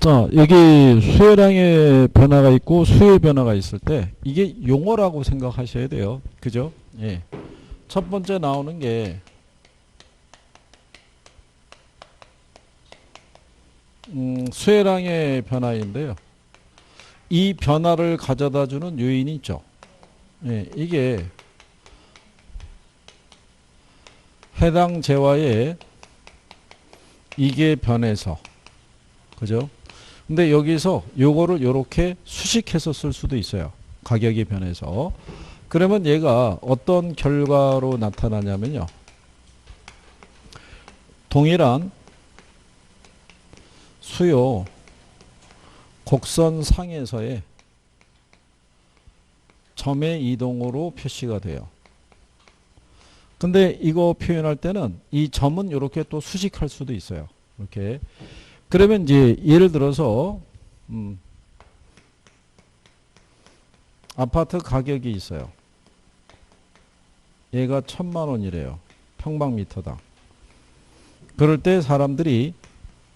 자, 여기 수혜량의 변화가 있고 수의 변화가 있을 때 이게 용어라고 생각하셔야 돼요. 그죠? 예. 첫 번째 나오는 게 수혜량의 변화인데요. 이 변화를 가져다 주는 요인이 있죠. 예, 이게 해당 재화에 이게 변해서, 그죠? 근데 여기서 요거를 요렇게 수식해서 쓸 수도 있어요. 가격이 변해서. 그러면 얘가 어떤 결과로 나타나냐면요. 동일한 수요 곡선상에서의 점의 이동으로 표시가 돼요. 근데 이거 표현할 때는 이 점은 이렇게 또 수식할 수도 있어요. 이렇게. 그러면 이제 예를 들어서 아파트 가격이 있어요. 얘가 1,000만 원이래요. 평방미터당. 그럴 때 사람들이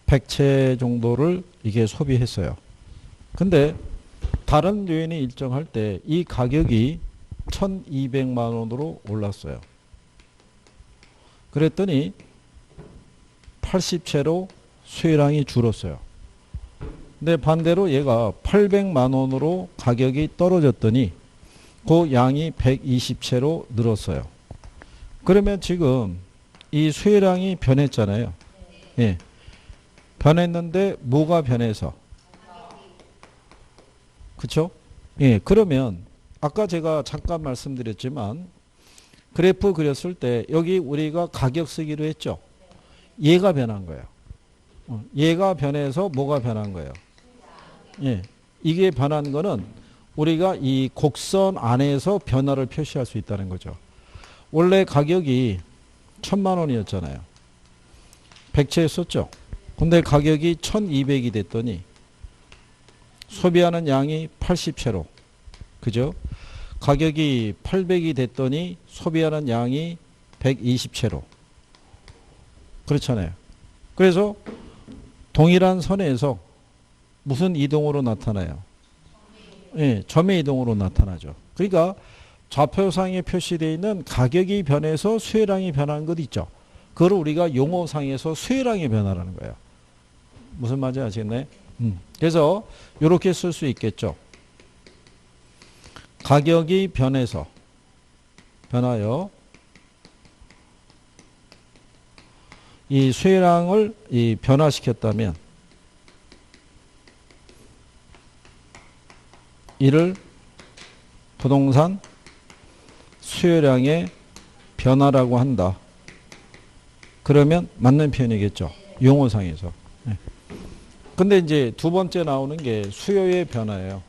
100채 정도를 이게 소비했어요. 근데 다른 요인이 일정할 때 이 가격이 1,200만 원으로 올랐어요. 그랬더니 80채로 수혜량이 줄었어요. 근데 반대로 얘가 800만 원으로 가격이 떨어졌더니 그 양이 120채로 늘었어요. 그러면 지금 이 수혜량이 변했잖아요. 예. 변했는데 뭐가 변해서? 그쵸? 예. 그러면 아까 제가 잠깐 말씀드렸지만 그래프 그렸을 때 여기 우리가 가격 쓰기로 했죠. 얘가 변한 거예요. 얘가 변해서 뭐가 변한 거예요? 예. 이게 변한 거는 우리가 이 곡선 안에서 변화를 표시할 수 있다는 거죠. 원래 가격이 1,000만 원이었잖아요. 100채 썼죠. 근데 가격이 1,200이 됐더니 소비하는 양이 80채로. 그죠? 가격이 800이 됐더니 소비하는 양이 120채로. 그렇잖아요. 그래서 동일한 선에서 무슨 이동으로 나타나요? 예, 점의 이동으로 나타나죠. 그러니까 좌표상에 표시되어 있는 가격이 변해서 수혜량이 변한 것 있죠. 그걸 우리가 용어상에서 수혜량의 변화라는 거예요. 무슨 말인지 아시겠나요? 그래서 이렇게 쓸 수 있겠죠. 가격이 변해서 변하여 이 수혜량을 변화시켰다면 이를 부동산 수혜량의 변화라고 한다. 그러면 맞는 표현이겠죠. 용어상에서. 네. 근데 이제 두 번째 나오는 게 수요의 변화예요.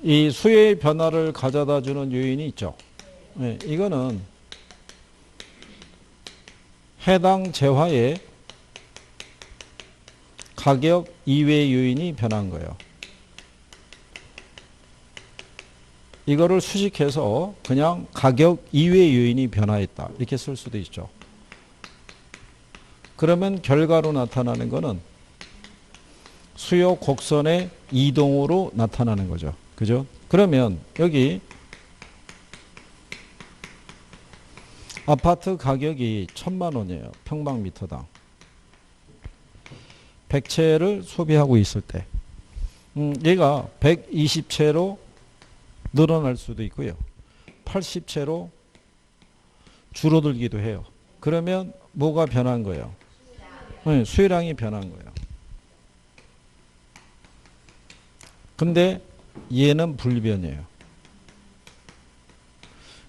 이 수요의 변화를 가져다 주는 요인이 있죠. 네. 이거는 해당 재화의 가격 이외의 요인이 변한 거예요. 이거를 수식해서 그냥 가격 이외의 요인이 변화했다. 이렇게 쓸 수도 있죠. 그러면 결과로 나타나는 것은 수요 곡선의 이동으로 나타나는 거죠. 그죠? 그러면 여기 아파트 가격이 1,000만 원이에요. 평방미터당. 100채를 소비하고 있을 때 얘가 120채로 늘어날 수도 있고요. 80채로 줄어들기도 해요. 그러면 뭐가 변한 거예요? 네, 수혜량이 변한 거예요. 근데 얘는 불변이에요.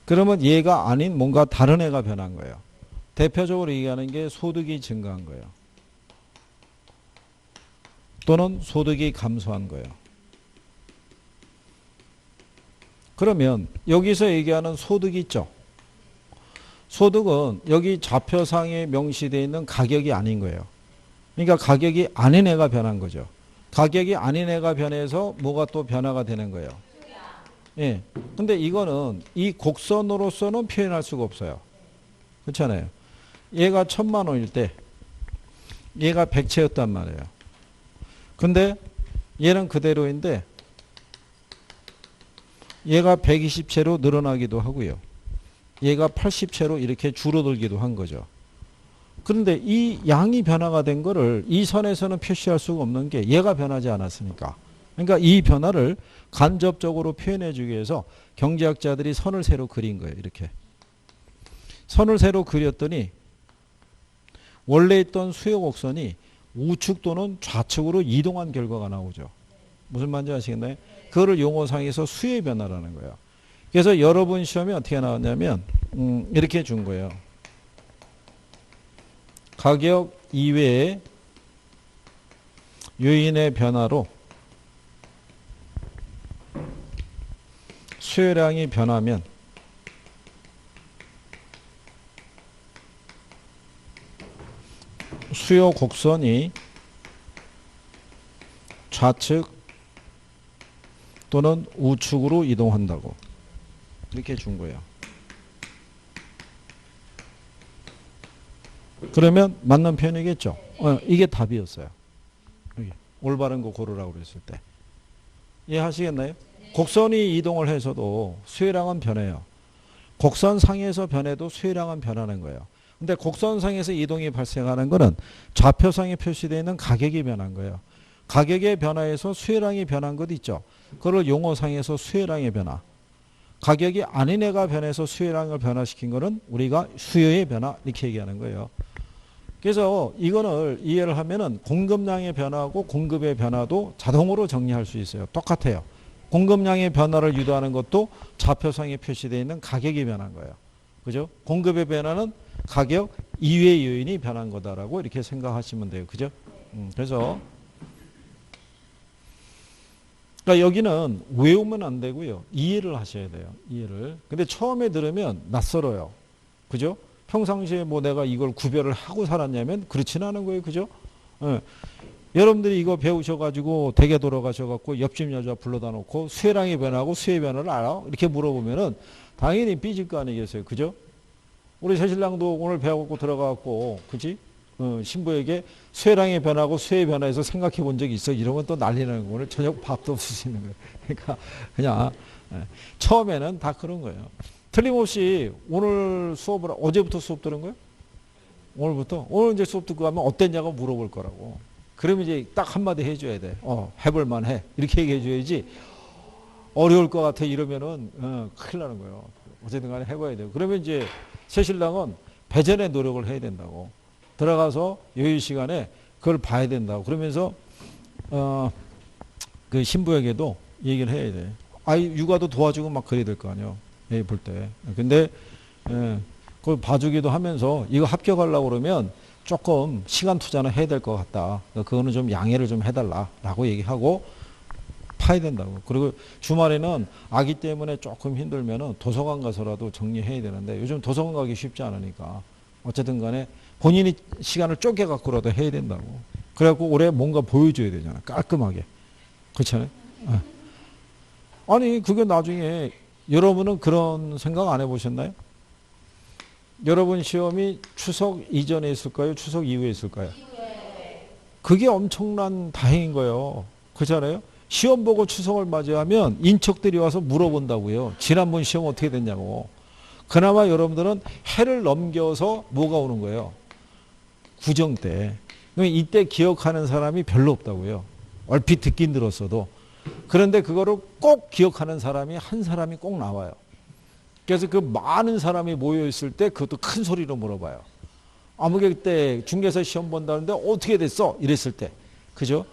그러면 얘가 아닌 뭔가 다른 애가 변한 거예요. 대표적으로 얘기하는 게 소득이 증가한 거예요. 또는 소득이 감소한 거예요. 그러면 여기서 얘기하는 소득이 있죠. 소득은 여기 좌표상에 명시되어 있는 가격이 아닌 거예요. 그러니까 가격이 아닌 애가 변한 거죠. 가격이 아닌 애가 변해서 뭐가 또 변화가 되는 거예요. 예. 근데 이거는 이 곡선으로서는 표현할 수가 없어요. 그렇잖아요. 얘가 1,000만 원일 때 얘가 100채였단 말이에요. 근데 얘는 그대로인데 얘가 120채로 늘어나기도 하고요. 얘가 80채로 이렇게 줄어들기도 한 거죠. 그런데 이 양이 변화가 된 거를 이 선에서는 표시할 수가 없는 게 얘가 변하지 않았으니까. 그러니까 이 변화를 간접적으로 표현해 주기 위해서 경제학자들이 선을 새로 그린 거예요. 이렇게. 선을 새로 그렸더니 원래 있던 수요 곡선이 우측 또는 좌측으로 이동한 결과가 나오죠. 무슨 말인지 아시겠나요? 그거를 용어상에서 수의 변화라는 거예요. 그래서 여러분 시험에 어떻게 나왔냐면 이렇게 준 거예요. 가격 이외의 요인의 변화로 수요량이 변하면 수요 곡선이 좌측 또는 우측으로 이동한다고 이렇게 준 거예요. 그러면 맞는 표현이겠죠. 이게 답이었어요. 여기 올바른 거 고르라고 그랬을 때. 이해하시겠나요? 곡선이 이동을 해서도 수요량은 변해요. 곡선상에서 변해도 수요량은 변하는 거예요. 근데 곡선상에서 이동이 발생하는 것은 좌표상에 표시되어 있는 가격이 변한 거예요. 가격의 변화에서 수요량이 변한 것 있죠. 그걸 용어상에서 수요량의 변화. 가격이 아닌 애가 변해서 수요량을 변화시킨 것은 우리가 수요의 변화 이렇게 얘기하는 거예요. 그래서 이거를 이해를 하면은 공급량의 변화하고 공급의 변화도 자동으로 정리할 수 있어요. 똑같아요. 공급량의 변화를 유도하는 것도 좌표상에 표시되어 있는 가격이 변한 거예요. 그죠? 공급의 변화는 가격 이외의 요인이 변한 거다라고 이렇게 생각하시면 돼요. 그죠? 그래서 그러니까 여기는 외우면 안 되고요. 이해를 하셔야 돼요. 이해를. 근데 처음에 들으면 낯설어요. 그죠? 평상시에 뭐 내가 이걸 구별을 하고 살았냐면 그렇지는 않은 거예요. 그죠? 예. 여러분들이 이거 배우셔가지고 댁에 돌아가셔갖고 옆집 여자 불러다 놓고 수혜량이 변하고 수혜 변화를 알아? 이렇게 물어보면은 당연히 삐질 거 아니겠어요. 그죠? 우리 새신랑도 오늘 배워갖고 들어가갖고, 그지? 신부에게 수혜량이 변하고 수혜 변화에서 생각해 본 적이 있어. 이러면 또 난리 나는 거예요. 오늘 저녁 밥도 없을 수 있는 거예요. 그러니까 그냥 처음에는 다 그런 거예요. 틀림없이 오늘 수업을 어제부터 수업 들은 거예요? 오늘부터? 오늘 이제 수업 듣고 가면 어땠냐고 물어볼 거라고. 그러면 이제 딱 한마디 해줘야 돼. 해볼 만해. 이렇게 얘기해 줘야지. 어려울 것 같아. 이러면은, 큰일 나는 거예요. 어쨌든 간에 해봐야 돼요. 그러면 이제 새신랑은 배전의 노력을 해야 된다고. 들어가서 여유 시간에 그걸 봐야 된다고. 그러면서, 그 신부에게도 얘기를 해야 돼. 아이, 육아도 도와주고 막 그래야 될 거 아니에요. 애 볼 때. 근데, 그걸 봐주기도 하면서 이거 합격하려고 그러면 조금 시간 투자는 해야 될 것 같다. 그거는 좀 양해를 좀 해달라라고 얘기하고 파야 된다고. 그리고 주말에는 아기 때문에 조금 힘들면은 도서관 가서라도 정리해야 되는데 요즘 도서관 가기 쉽지 않으니까 어쨌든 간에 본인이 시간을 쪼개 갖고라도 해야 된다고. 그래갖고 올해 뭔가 보여줘야 되잖아. 깔끔하게. 그렇잖아요. 아니 그게 나중에 여러분은 그런 생각 안 해보셨나요? 여러분 시험이 추석 이전에 있을까요? 추석 이후에 있을까요? 그게 엄청난 다행인 거예요. 그렇잖아요? 시험 보고 추석을 맞이하면 인척들이 와서 물어본다고요. 지난번 시험 어떻게 됐냐고. 그나마 여러분들은 해를 넘겨서 뭐가 오는 거예요? 구정 때. 이때 기억하는 사람이 별로 없다고요. 얼핏 듣긴 들었어도. 그런데 그거를 꼭 기억하는 사람이 한 사람이 꼭 나와요. 그래서 그 많은 사람이 모여 있을 때 그것도 큰 소리로 물어봐요. 아무개 때 중개사 시험 본다는데 어떻게 됐어? 이랬을 때. 그죠?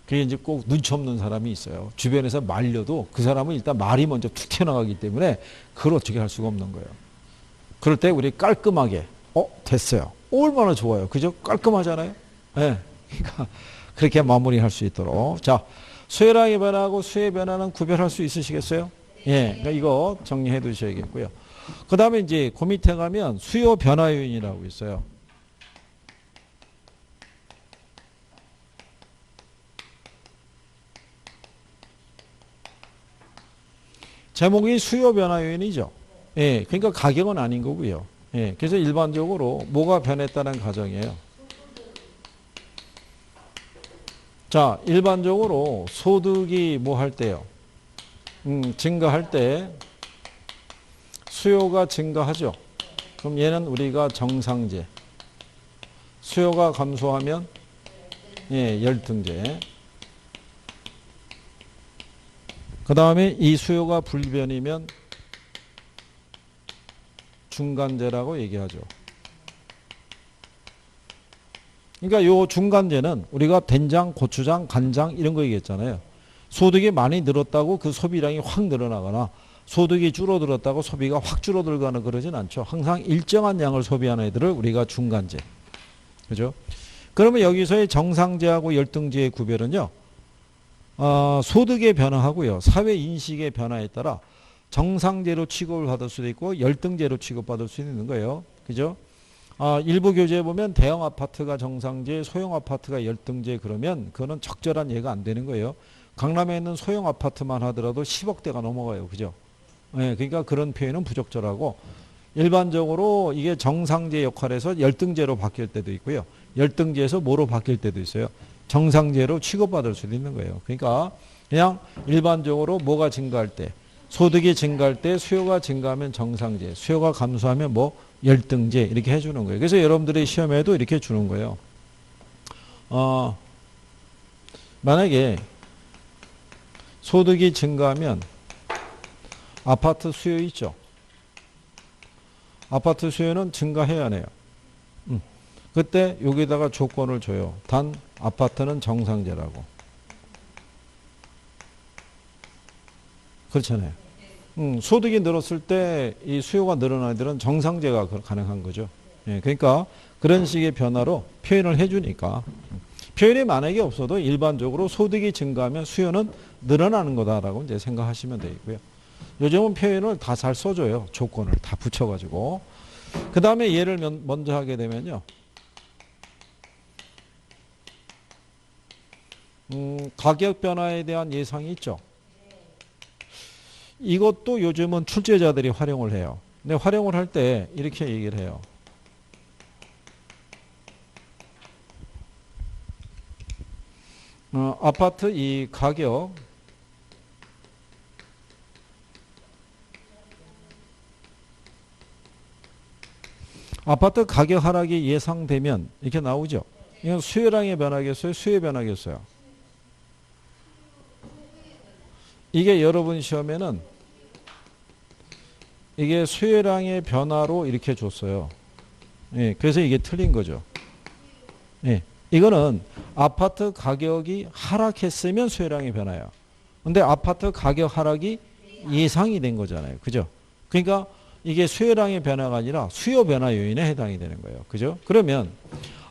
그게 이제 꼭 눈치 없는 사람이 있어요. 주변에서 말려도 그 사람은 일단 말이 먼저 툭 튀어나가기 때문에 그걸 어떻게 할 수가 없는 거예요. 그럴 때 우리 깔끔하게 됐어요. 얼마나 좋아요. 그죠? 깔끔하잖아요. 네. 그러니까 그렇게 마무리할 수 있도록. 자, 수혜량이 변화하고 수의 변화는 구별할 수 있으시겠어요? 예. 그러니까 이거 정리해 두셔야겠고요. 그 다음에 이제 그 밑에 가면 수요 변화 요인이라고 있어요. 제목이 수요 변화 요인이죠. 예. 그러니까 가격은 아닌 거고요. 예, 그래서 일반적으로 뭐가 변했다는 가정이에요. 자, 일반적으로 소득이 뭐 할 때요? 증가할 때 수요가 증가하죠. 그럼 얘는 우리가 정상제. 수요가 감소하면 예, 열등제. 그 다음에 이 수요가 불변이면 중간제라고 얘기하죠. 그러니까 요 중간제는 우리가 된장, 고추장, 간장 이런 거 얘기했잖아요. 소득이 많이 늘었다고 그 소비량이 확 늘어나거나 소득이 줄어들었다고 소비가 확 줄어들거나 그러진 않죠. 항상 일정한 양을 소비하는 애들을 우리가 중간제. 그죠? 그러면 여기서의 정상제하고 열등제의 구별은요. 소득의 변화하고요. 사회 인식의 변화에 따라 정상제로 취급을 받을 수도 있고 열등제로 취급받을 수 있는 거예요. 그죠? 일부 교재에 보면 대형 아파트가 정상제, 소형 아파트가 열등제 그러면 그거는 적절한 예가 안 되는 거예요. 강남에 있는 소형 아파트만 하더라도 10억대가 넘어가요. 그죠? 네, 그러니까 그런 표현은 부적절하고 일반적으로 이게 정상제 역할에서 열등제로 바뀔 때도 있고요. 열등제에서 뭐로 바뀔 때도 있어요. 정상제로 취급받을 수도 있는 거예요. 그러니까 그냥 일반적으로 뭐가 증가할 때 소득이 증가할 때 수요가 증가하면 정상제, 수요가 감소하면 뭐 열등제 이렇게 해주는 거예요. 그래서 여러분들의 시험에도 이렇게 주는 거예요. 만약에 소득이 증가하면 아파트 수요 있죠. 아파트 수요는 증가해야 하네요. 그때 여기다가 조건을 줘요. 단 아파트는 정상제라고. 그렇잖아요. 소득이 늘었을 때 이 수요가 늘어난 애들은 정상제가 가능한 거죠. 예, 그러니까 그런 식의 변화로 표현을 해주니까 표현이 만약에 없어도 일반적으로 소득이 증가하면 수요는 늘어나는 거다라고 이제 생각하시면 되고요. 요즘은 표현을 다 잘 써줘요. 조건을 다 붙여가지고. 그 다음에 예를 먼저 하게 되면요. 가격 변화에 대한 예상이 있죠. 이것도 요즘은 출제자들이 활용을 해요. 근데 활용을 할 때 이렇게 얘기를 해요. 아파트 이 가격 아파트 가격 하락이 예상되면 이렇게 나오죠. 이건 수요량의 변화겠어요? 수요의 변화겠어요? 이게 여러분 시험에는 이게 수요량의 변화로 이렇게 줬어요. 예, 그래서 이게 틀린 거죠. 예, 이거는 아파트 가격이 하락했으면 수요량이 변화요. 근데 아파트 가격 하락이 예상이 된 거잖아요. 그죠? 그러니까 이게 수요량의 변화가 아니라 수요 변화 요인에 해당이 되는 거예요. 그죠? 그러면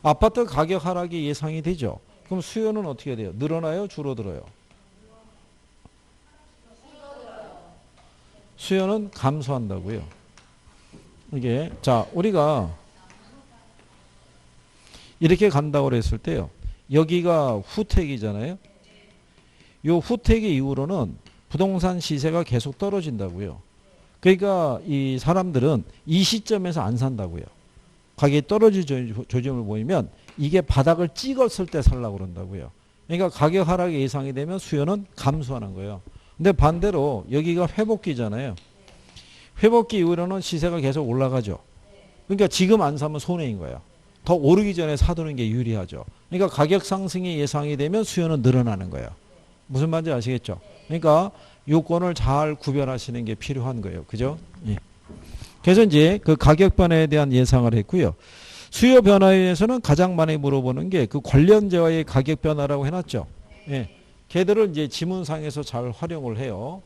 아파트 가격 하락이 예상이 되죠. 그럼 수요는 어떻게 돼요? 늘어나요? 줄어들어요? 수요는 감소한다고요. 이게 자 우리가 이렇게 간다고 했을 때요. 여기가 후택이잖아요. 이 후택의 이후로는 부동산 시세가 계속 떨어진다고요. 그러니까 이 사람들은 이 시점에서 안 산다고요. 가격이 떨어질 조짐을 보이면 이게 바닥을 찍었을 때 살라고 그런다고요. 그러니까 가격 하락이 예상이 되면 수요는 감소하는 거예요. 근데 반대로 여기가 회복기잖아요. 회복기 이후로는 시세가 계속 올라가죠. 그러니까 지금 안 사면 손해인 거예요. 더 오르기 전에 사두는 게 유리하죠. 그러니까 가격 상승이 예상이 되면 수요는 늘어나는 거예요. 무슨 말인지 아시겠죠? 그러니까 요건을 잘 구별하시는 게 필요한 거예요. 그죠? 예. 그래서 이제 그 가격 변화에 대한 예상을 했고요. 수요 변화에 대해서는 가장 많이 물어보는 게 그 관련제와의 가격 변화라고 해놨죠. 예. 걔들을 이제 지문상에서 잘 활용을 해요.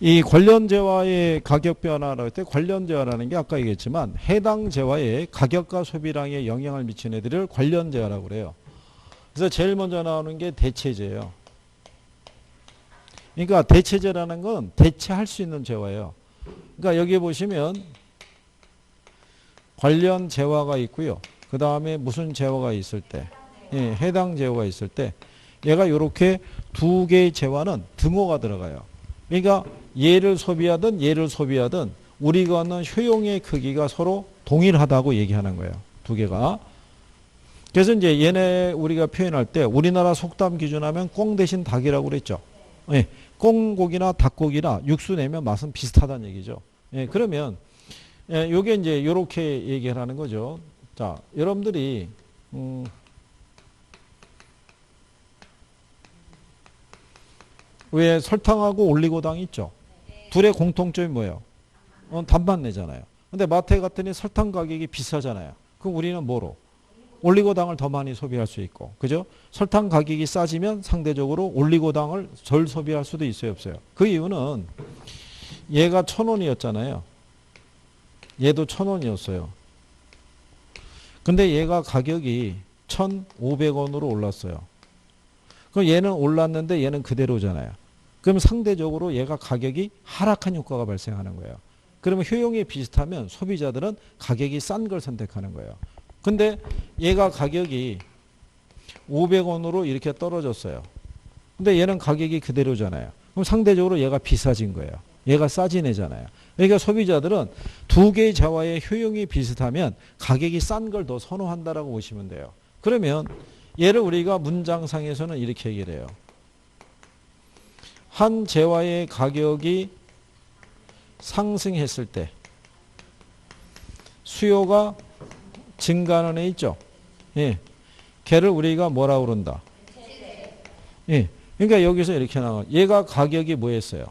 이 관련제와의 가격 변화라고 할 때 관련제와라는 게 아까 얘기했지만 해당 제와의 가격과 소비량에 영향을 미치는 애들을 관련제와라고 그래요. 그래서 제일 먼저 나오는 게 대체제예요. 그러니까 대체재라는 건 대체할 수 있는 재화예요. 그러니까 여기 보시면 관련 재화가 있고요. 그 다음에 무슨 재화가 있을 때, 예, 해당 재화가 있을 때, 얘가 이렇게 두 개의 재화는 등호가 들어가요. 그러니까 얘를 소비하든 얘를 소비하든 우리가 얻는 효용의 크기가 서로 동일하다고 얘기하는 거예요. 두 개가. 그래서 이제 얘네 우리가 표현할 때 우리나라 속담 기준하면 꽁 대신 닭이라고 그랬죠. 예, 꽁고기나 닭고기나 육수 내면 맛은 비슷하다는 얘기죠. 예, 그러면 예, 요게 이제 요렇게 얘기를 하는 거죠. 자, 여러분들이 왜 설탕하고 올리고당 있죠? 둘의 공통점이 뭐예요? 단맛 내잖아요. 근데 마트에 갔더니 설탕 가격이 비싸잖아요. 그럼 우리는 뭐로? 올리고당을 더 많이 소비할 수 있고, 그죠? 설탕 가격이 싸지면 상대적으로 올리고당을 덜 소비할 수도 있어요, 없어요? 그 이유는 얘가 1,000원이었잖아요. 얘도 1,000원이었어요. 근데 얘가 가격이 1,500원으로 올랐어요. 그럼 얘는 올랐는데 얘는 그대로잖아요. 그럼 상대적으로 얘가 가격이 하락한 효과가 발생하는 거예요. 그러면 효용이 비슷하면 소비자들은 가격이 싼 걸 선택하는 거예요. 근데 얘가 가격이 500원으로 이렇게 떨어졌어요. 근데 얘는 가격이 그대로잖아요. 그럼 상대적으로 얘가 비싸진 거예요. 얘가 싸진 애잖아요. 그러니까 소비자들은 두 개의 재화의 효용이 비슷하면 가격이 싼 걸 더 선호한다라고 보시면 돼요. 그러면 얘를 우리가 문장상에서는 이렇게 얘기를 해요. 한 재화의 가격이 상승했을 때 수요가 증가하는 애 있죠. 예. 걔를 우리가 뭐라고 그런다? 예. 그러니까 여기서 이렇게 나와. 얘가 가격이 뭐였어요?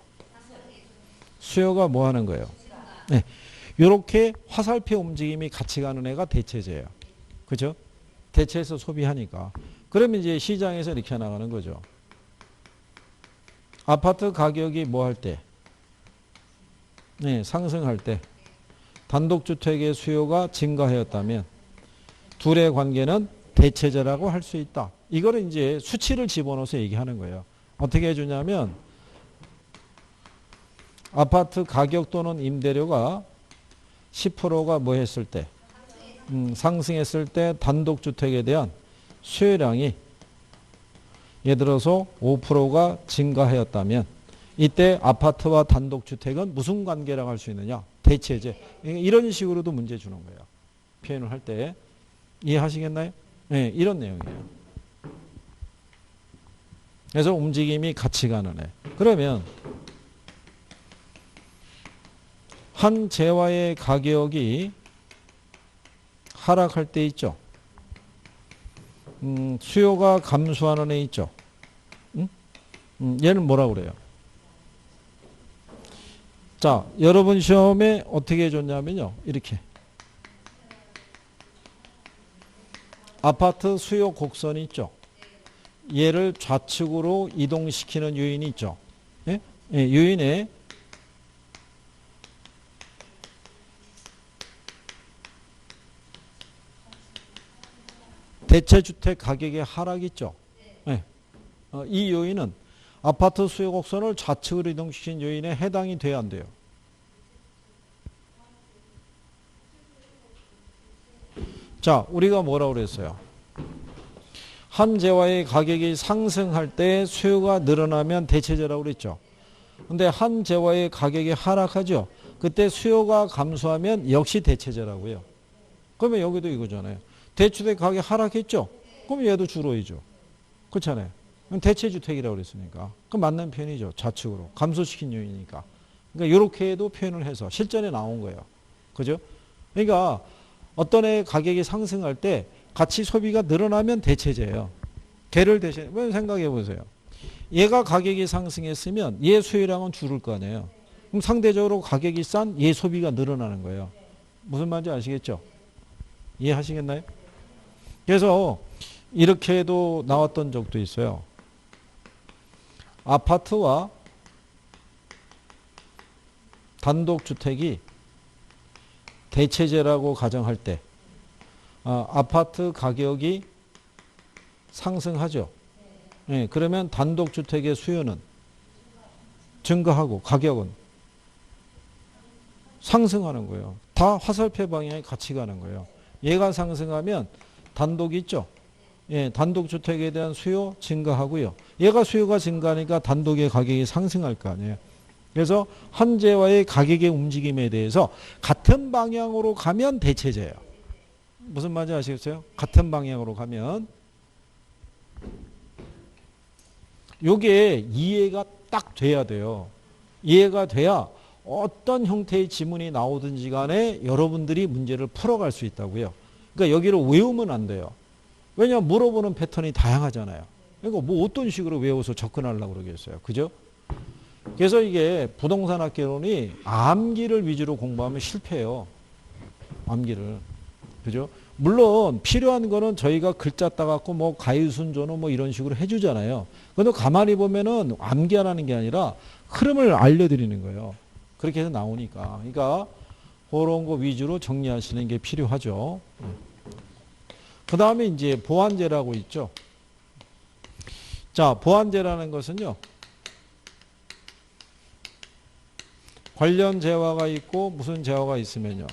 수요가 뭐 하는 거예요? 네. 이렇게 화살표 움직임이 같이 가는 애가 대체재예요. 그죠? 대체해서 소비하니까. 그러면 이제 시장에서 이렇게 나가는 거죠. 아파트 가격이 뭐 할 때? 네, 상승할 때. 단독주택의 수요가 증가하였다면 둘의 관계는 대체재라고 할 수 있다. 이거를 이제 수치를 집어넣어서 얘기하는 거예요. 어떻게 해주냐면 아파트 가격 또는 임대료가 10%가 뭐 했을 때? 상승했을 때 단독주택에 대한 수요량이 예를 들어서 5%가 증가하였다면 이때 아파트와 단독주택은 무슨 관계라고 할 수 있느냐? 대체재. 이런 식으로도 문제 주는 거예요. 표현을 할 때. 이해하시겠나요? 네, 이런 내용이에요. 그래서 움직임이 같이 가는 애. 그러면 한 재화의 가격이 하락할 때 있죠. 수요가 감소하는 애 있죠. 얘는 뭐라고 그래요? 자, 여러분 시험에 어떻게 해줬냐면요. 이렇게. 아파트 수요 곡선이 있죠. 얘를 좌측으로 이동시키는 요인이 있죠. 예? 예, 요인에 대체주택 가격의 하락이 있죠. 네. 이 요인은 아파트 수요 곡선을 좌측으로 이동시킨 요인에 해당이 돼야 안 돼요. 자, 우리가 뭐라고 그랬어요? 한 재화의 가격이 상승할 때 수요가 늘어나면 대체재라고 그랬죠. 근데 한 재화의 가격이 하락하죠. 그때 수요가 감소하면 역시 대체재라고요. 그러면 여기도 이거잖아요. 대주택 가격 하락했죠? 그럼 얘도 줄어이죠. 그렇잖아요. 대체주택이라고 그랬으니까. 그 맞는 표현이죠. 좌측으로. 감소시킨 요인이니까. 그러니까 이렇게 해도 표현을 해서 실전에 나온 거예요. 그죠? 그러니까 어떤 애 가격이 상승할 때 같이 소비가 늘어나면 대체재예요. 걔를 대신, 생각해 보세요. 얘가 가격이 상승했으면 얘 수요량은 줄을 거 아니에요. 그럼 상대적으로 가격이 싼 얘 소비가 늘어나는 거예요. 무슨 말인지 아시겠죠? 이해하시겠나요? 그래서 이렇게도 나왔던 적도 있어요. 아파트와 단독주택이 대체재라고 가정할 때 아파트 가격이 상승하죠. 네, 그러면 단독주택의 수요는 증가하고 가격은 상승하는 거예요. 다 화살표 방향에 같이 가는 거예요. 얘가 상승하면 단독이 있죠. 예, 단독주택에 대한 수요 증가하고요. 얘가 수요가 증가하니까 단독의 가격이 상승할 거 아니에요. 그래서 한재와의 가격의 움직임에 대해서 같은 방향으로 가면 대체제예요. 무슨 말인지 아시겠어요? 같은 방향으로 가면. 요게 이해가 딱 돼야 돼요. 이해가 돼야 어떤 형태의 지문이 나오든지 간에 여러분들이 문제를 풀어갈 수 있다고요. 그러니까 여기로 외우면 안 돼요. 왜냐하면 물어보는 패턴이 다양하잖아요. 그러니까 뭐 어떤 식으로 외워서 접근하려고 그러겠어요. 그죠? 그래서 이게 부동산 학개론이 암기를 위주로 공부하면 실패해요. 암기를. 그죠? 물론 필요한 거는 저희가 글자 따갖고 뭐 가유순조는 뭐 이런 식으로 해주잖아요. 근데 가만히 보면은 암기하라는 게 아니라 흐름을 알려드리는 거예요. 그렇게 해서 나오니까. 그러니까 그런 거 위주로 정리하시는 게 필요하죠. 그 다음에 이제 보완제라고 있죠. 자, 보완제라는 것은요. 관련 재화가 있고 무슨 재화가 있으면요.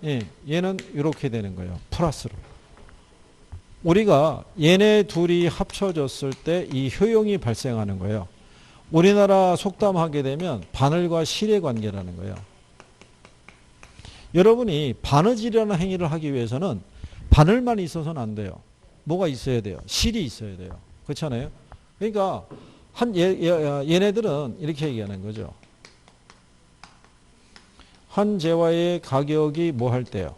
예, 얘는 이렇게 되는 거예요. 플러스로. 우리가 얘네 둘이 합쳐졌을 때 이 효용이 발생하는 거예요. 우리나라 속담하게 되면 바늘과 실의 관계라는 거예요. 여러분이 바느질이라는 행위를 하기 위해서는 바늘만 있어서는 안 돼요. 뭐가 있어야 돼요? 실이 있어야 돼요. 그렇잖아요? 그러니까 얘네들은 이렇게 얘기하는 거죠. 한 재화의 가격이 뭐 할 때요?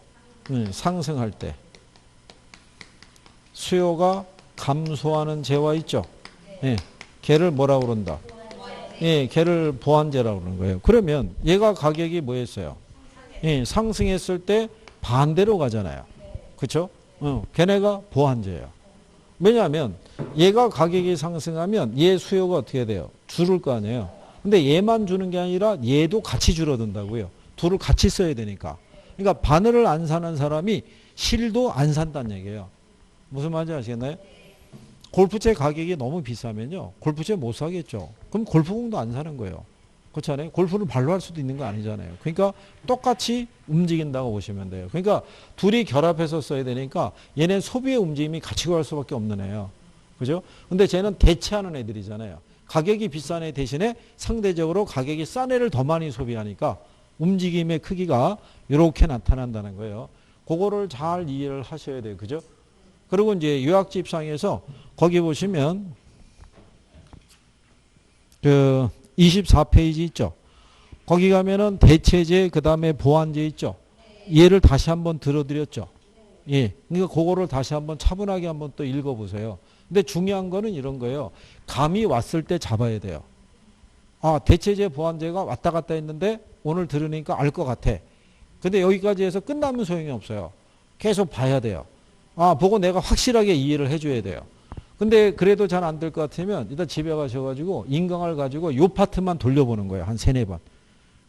상승할 때. 수요가 감소하는 재화 있죠? 예, 걔를 뭐라고 그런다? 예, 걔를 보완제라고 그러는 거예요. 그러면 얘가 가격이 뭐였어요? 예, 상승했을 때 반대로 가잖아요. 그렇죠? 걔네가 보완제예요. 왜냐하면 얘가 가격이 상승하면 얘 수요가 어떻게 돼요? 줄을 거 아니에요. 근데 얘만 주는 게 아니라 얘도 같이 줄어든다고요. 둘을 같이 써야 되니까. 그러니까 바늘을 안 사는 사람이 실도 안 산다는 얘기예요. 무슨 말인지 아시겠나요? 골프채 가격이 너무 비싸면요. 골프채 못 사겠죠. 그럼 골프공도 안 사는 거예요. 그렇잖아요. 골프를 발로 할 수도 있는 거 아니잖아요. 그러니까 똑같이 움직인다고 보시면 돼요. 그러니까 둘이 결합해서 써야 되니까 얘네 소비의 움직임이 같이 갈 수밖에 없는 애예요. 그죠? 근데 쟤는 대체하는 애들이잖아요. 가격이 비싼 애 대신에 상대적으로 가격이 싼 애를 더 많이 소비하니까 움직임의 크기가 이렇게 나타난다는 거예요. 그거를 잘 이해를 하셔야 돼요. 그죠? 그리고 이제 요약집상에서 거기 보시면 그 24페이지 있죠. 거기 가면은 대체제 그다음에 보완제 있죠. 얘를 다시 한번 들어드렸죠. 예. 그러니까 그거를 다시 한번 차분하게 한번 또 읽어보세요. 근데 중요한 거는 이런 거예요. 감이 왔을 때 잡아야 돼요. 아, 대체제 보완제가 왔다 갔다 했는데 오늘 들으니까 알 것 같아. 근데 여기까지 해서 끝나면 소용이 없어요. 계속 봐야 돼요. 아, 보고 내가 확실하게 이해를 해줘야 돼요. 근데 그래도 잘 안 될 것 같으면 일단 집에 가셔가지고 인강을 가지고 요 파트만 돌려보는 거예요. 한 3-4번.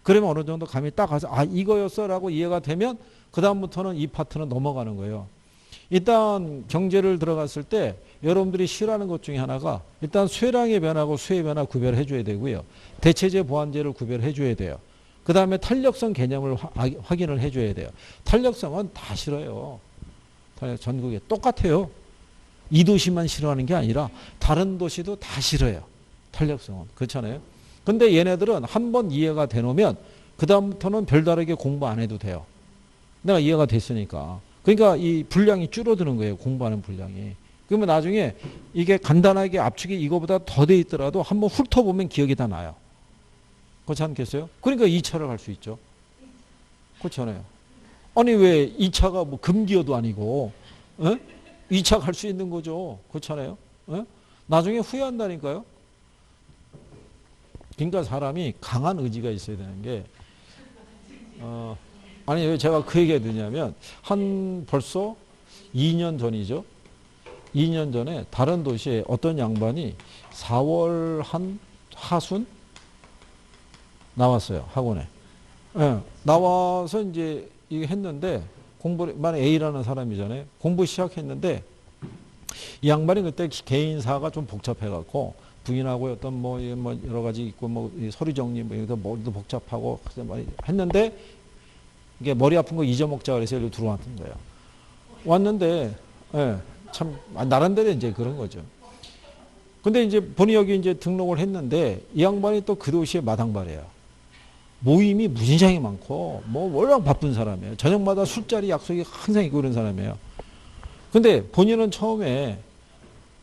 그러면 어느 정도 감이 딱 가서 아, 이거였어 라고 이해가 되면 그 다음부터는 이 파트는 넘어가는 거예요. 일단 경제를 들어갔을 때 여러분들이 싫어하는 것 중에 하나가 일단 수혜량의 변화하고 수혜 변화 구별해 줘야 되고요. 대체제 보완제를 구별해 줘야 돼요. 그 다음에 탄력성 개념을 확인을 해줘야 돼요. 탄력성은 다 싫어요. 전국에 똑같아요. 이 도시만 싫어하는 게 아니라 다른 도시도 다 싫어요. 탄력성은. 그렇잖아요. 근데 얘네들은 한번 이해가 되놓으면 그 다음부터는 별다르게 공부 안 해도 돼요. 내가 이해가 됐으니까. 그러니까 이 분량이 줄어드는 거예요. 공부하는 분량이. 그러면 나중에 이게 간단하게 압축이 이거보다 더 돼 있더라도 한번 훑어보면 기억이 다 나요. 그렇지 않겠어요? 그러니까 2차를 갈 수 있죠. 그렇잖아요. 아니 왜 2차가 뭐 금기어도 아니고 2차 갈 수 있는 거죠. 그렇잖아요. 나중에 후회한다니까요. 그러니까 사람이 강한 의지가 있어야 되는 게 아니 왜 제가 그 얘기가 되냐면 한 벌써 2년 전이죠. 2년 전에 다른 도시에 어떤 양반이 4월 한 하순 나왔어요. 학원에. 네, 나와서 이제 이거 했는데 공부를 만약 A라는 사람이잖아요. 공부 시작했는데 이 양반이 그때 개인사가 좀 복잡해갖고 부인하고 어떤 뭐 여러 가지 있고 뭐 서류 정리 뭐 이런 머리도 복잡하고 했는데 이게 머리 아픈 거 잊어먹자 그래서 여기 들어왔던 거예요. 왔는데 예, 참 나름대로 이제 그런 거죠. 근데 이제 본인이 여기 이제 등록을 했는데 이 양반이 또 그 도시에 마당발이에요. 모임이 무진장이 많고 뭐 워낙 바쁜 사람이에요. 저녁마다 술자리 약속이 항상 있고 그런 사람이에요. 근데 본인은 처음에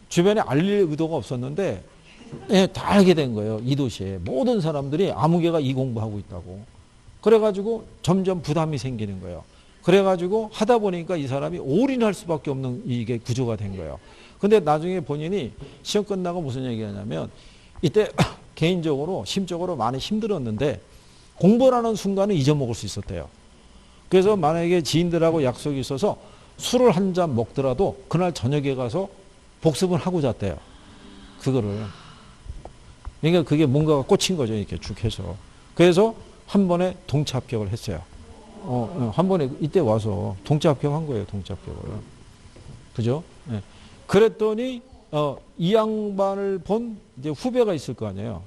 주변에 알릴 의도가 없었는데 예, 다 알게 된 거예요. 이 도시에 모든 사람들이 아무개가 이 공부하고 있다고. 그래가지고 점점 부담이 생기는 거예요. 그래가지고 하다 보니까 이 사람이 올인할 수밖에 없는 이게 구조가 된 거예요. 근데 나중에 본인이 시험 끝나고 무슨 얘기하냐면 이때 개인적으로 심적으로 많이 힘들었는데 공부라는 순간을 잊어먹을 수 있었대요. 그래서 만약에 지인들하고 약속이 있어서 술을 한 잔 먹더라도 그날 저녁에 가서 복습을 하고 잤대요. 그거를. 그러니까 그게 뭔가가 꽂힌 거죠. 이렇게 쭉 해서. 그래서 한 번에 동차 합격을 했어요. 한 번에 이때 와서 동차 합격한 거예요. 동차 합격을. 그죠? 네. 그랬더니 이 양반을 본 이제 후배가 있을 거 아니에요.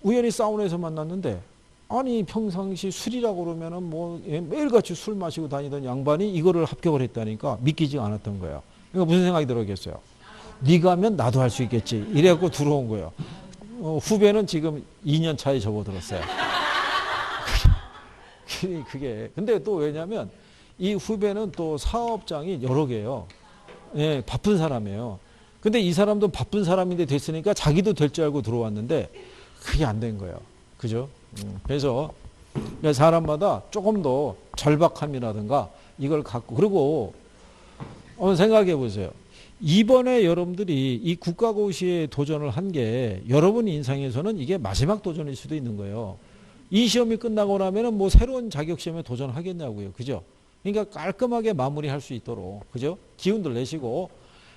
우연히 사우나에서 만났는데 아니 평상시 술이라고 그러면은 뭐 매일같이 술 마시고 다니던 양반이 이거를 합격을 했다니까 믿기지 않았던 거예요. 그러니까 무슨 생각이 들었겠어요? 네가 하면 나도 할 수 있겠지. 이래갖고 들어온 거예요. 후배는 지금 2년 차에 접어들었어요. 그게 근데 또 왜냐면 이 후배는 또 사업장이 여러 개예요. 예, 바쁜 사람이에요. 근데 이 사람도 바쁜 사람인데 됐으니까 자기도 될 줄 알고 들어왔는데 그게 안 된 거예요. 그죠? 그래서 사람마다 조금 더 절박함이라든가 이걸 갖고 그리고 한번 생각해 보세요. 이번에 여러분들이 이 국가고시에 도전을 한 게 여러분 인생에서는 이게 마지막 도전일 수도 있는 거예요. 이 시험이 끝나고 나면은 뭐 새로운 자격 시험에 도전하겠냐고요. 그죠? 그러니까 깔끔하게 마무리할 수 있도록 그죠? 기운들 내시고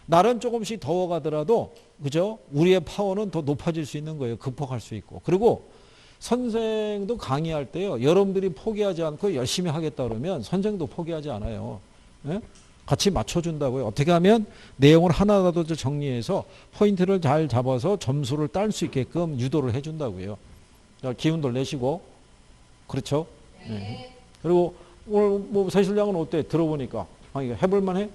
날은 조금씩 더워가더라도 그죠? 우리의 파워는 더 높아질 수 있는 거예요. 극복할 수 있고. 그리고 선생도 강의할 때요. 여러분들이 포기하지 않고 열심히 하겠다 그러면 선생도 포기하지 않아요. 예? 같이 맞춰준다고요. 어떻게 하면 내용을 하나라도 정리해서 포인트를 잘 잡아서 점수를 딸 수 있게끔 유도를 해준다고요. 기운들 내시고 그렇죠? 네. 그리고 오늘 뭐 세실량은 어때? 들어보니까 이거 해볼만 해?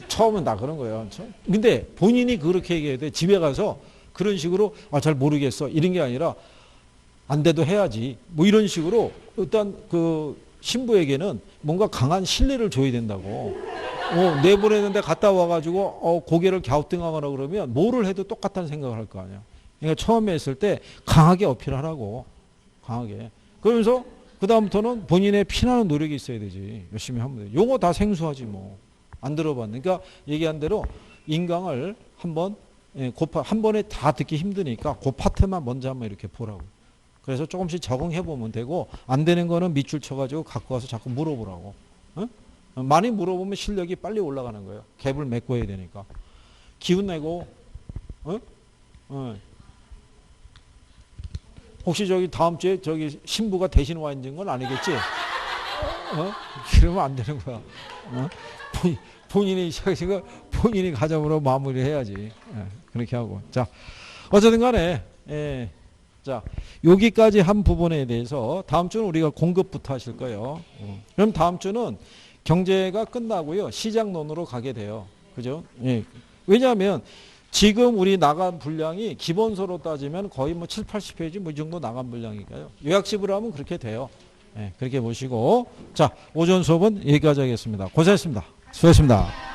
처음은 다 그런 거예요. 근데 본인이 그렇게 얘기해야 돼. 집에 가서 그런 식으로 잘 모르겠어 이런 게 아니라 안 돼도 해야지 뭐 이런 식으로 일단 그 신부에게는 뭔가 강한 신뢰를 줘야 된다고. 내보내는데 갔다 와가지고 고개를 갸우뚱하거나 그러면 뭐를 해도 똑같다는 생각을 할 거 아니야. 그러니까 처음에 했을 때 강하게 어필하라고. 강하게. 그러면서 그 다음부터는 본인의 피나는 노력이 있어야 되지. 열심히 하면 돼. 용어 다 생소하지 뭐. 안 들어봤네. 그러니까 얘기한 대로 인강을 한번 한 번에 다 듣기 힘드니까 그 파트만 먼저 한번 이렇게 보라고. 그래서 조금씩 적응해 보면 되고 안 되는 거는 밑줄 쳐가지고 갖고 와서 자꾸 물어보라고. 많이 물어보면 실력이 빨리 올라가는 거예요. 갭을 메꿔야 되니까. 기운 내고. 혹시 저기 다음 주에 저기 신부가 대신 와 있는 건 아니겠지? 그러면 안 되는 거야. 본인이 시작하신 거 본인이 가정으로 마무리해야지. 그렇게 하고. 자, 어쨌든 간에 자, 여기까지 한 부분에 대해서 다음 주는 우리가 공급부터 하실 거예요. 그럼 다음 주는 경제가 끝나고요. 시장론으로 가게 돼요. 그죠? 왜냐하면 지금 우리 나간 분량이 기본서로 따지면 거의 뭐 7, 80페이지 뭐 이 정도 나간 분량이니까요. 요약집으로 하면 그렇게 돼요. 그렇게 보시고 자, 오전 수업은 여기까지 하겠습니다. 고생했습니다. 수고했습니다.